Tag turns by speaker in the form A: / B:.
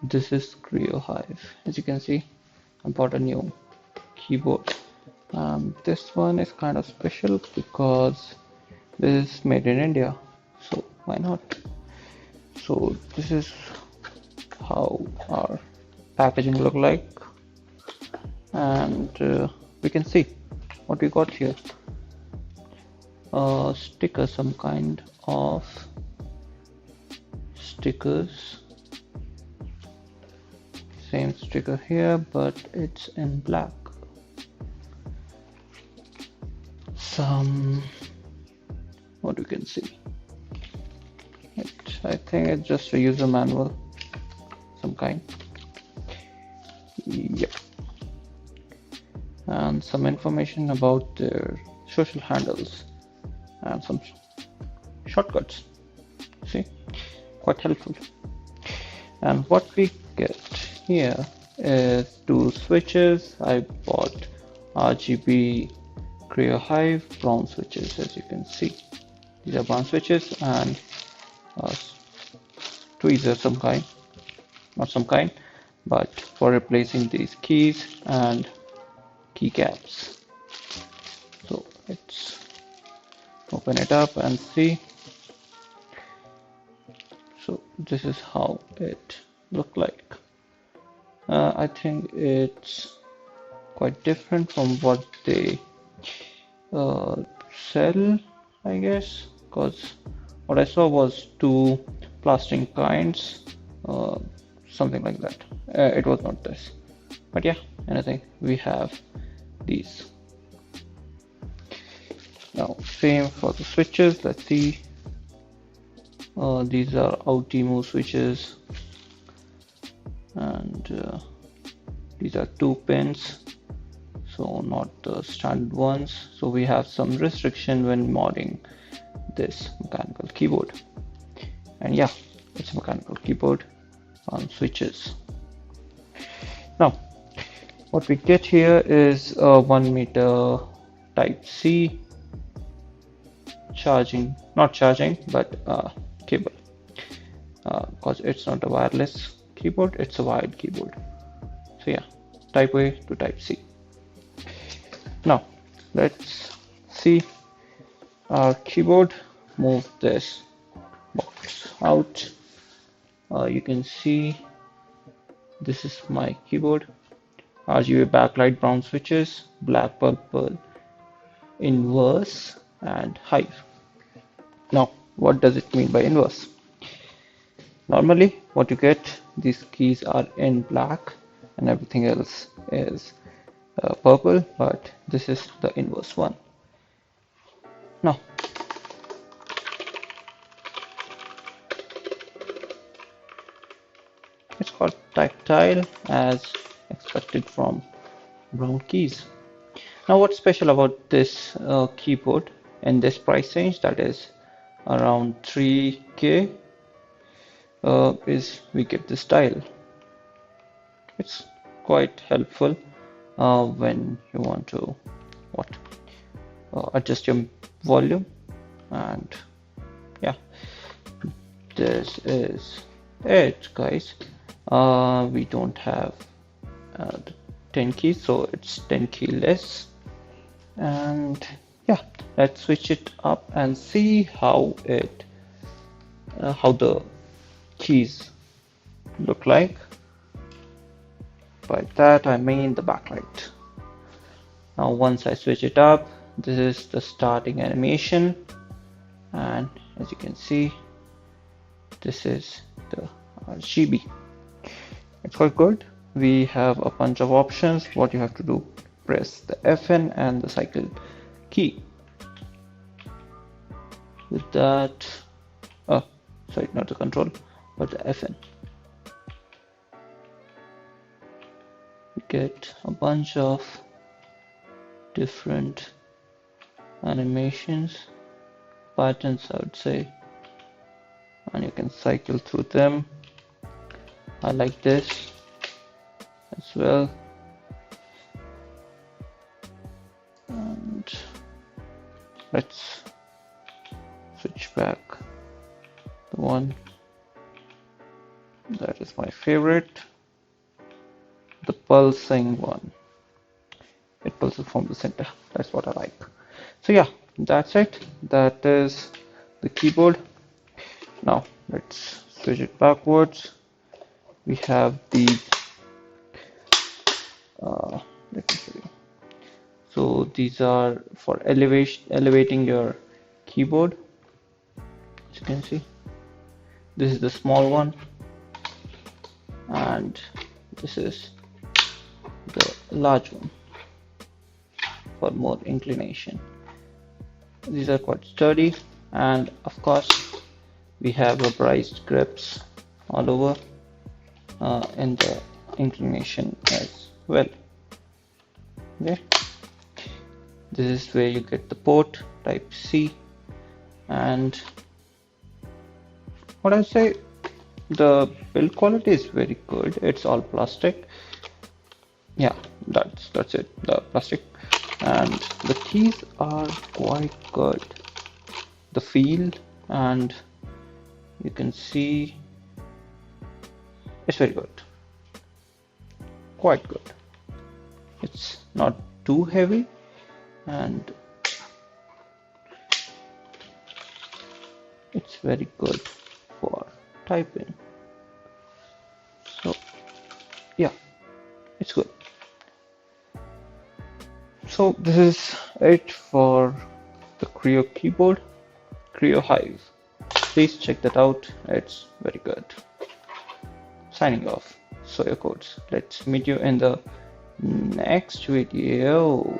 A: This is Kreo Hive. As you can see, I bought a new keyboard. This one is kind of special because this is made in India, so why not? So this is how our packaging look like, and we can see what we got here. A sticker, some kind of stickers. Same sticker here, but it's in black. What you can see. I think it's just a user manual, some kind. Yep. And some information about their social handles and some shortcuts. See, quite helpful. And what we get here is two switches. I bought RGB Kreo Hive brown switches, as you can see. These are brown switches and tweezers, some kind, not some kind, but for replacing these keys and keycaps. So let's open it up and see. So this is how it looked like. I think it's quite different from what they sell, I guess, because what I saw was two plastering kinds, something like that. It was not this, but yeah, anything. We have these. Now, same for the switches. Let's see. These are outemu switches, and these are 2 pins, so not the standard ones. So we have some restriction when modding this mechanical keyboard. And yeah, it's a mechanical keyboard on switches. Now, what we get here is a 1 meter type C charging, not charging, but cable, because it's not a wireless keyboard, it's a wired keyboard. So yeah, type A to type C. Now let's see our keyboard. Move this box out. You can see this is my keyboard. RGB backlight, brown switches, black, purple, inverse, and Hive. Now, what does it mean by inverse? Normally, what you get, these keys are in black and everything else is purple, but this is the inverse one. Now, it's called tactile, as expected from brown keys. Now, what's special about this keyboard in this price range, that is around 3K, is we get this dial. It's quite helpful when you want to adjust your volume. And yeah, this is it, guys. We don't have the 10 keys, so it's tenkeyless. And yeah, let's switch it up and see how the keys look like. By that I mean the backlight. Now once I switch it up, this is the starting animation, and as you can see, this is the RGB. It's quite good. We have a bunch of options. What you have to do, press the FN and the cycle key. With that, sorry, not the control, but the FN. We get a bunch of different animations, patterns, I would say, and you can cycle through them. I like this as well. And let's switch back the one. That is my favorite, the pulsing one. It pulses from the center. That's what I like. So yeah, that's it. That is the keyboard. Now let's switch it backwards. We have the let me show you. So these are for elevating your keyboard. As you can see, this is the small one, and this is the large one for more inclination. These are quite sturdy, and of course we have rubberized grips all over in the inclination as well. Okay, this is where you get the port type C, and what I say, the build quality is very good. It's all plastic. Yeah, that's it, the plastic, and the keys are quite good. The feel, and you can see it's very good, quite good. It's not too heavy, and it's very good for typing. So yeah, it's good. So this is it for the Kreo keyboard, Kreo Hive. Please check that out, it's very good. Signing off, Soya Codes. Let's meet you in the next video.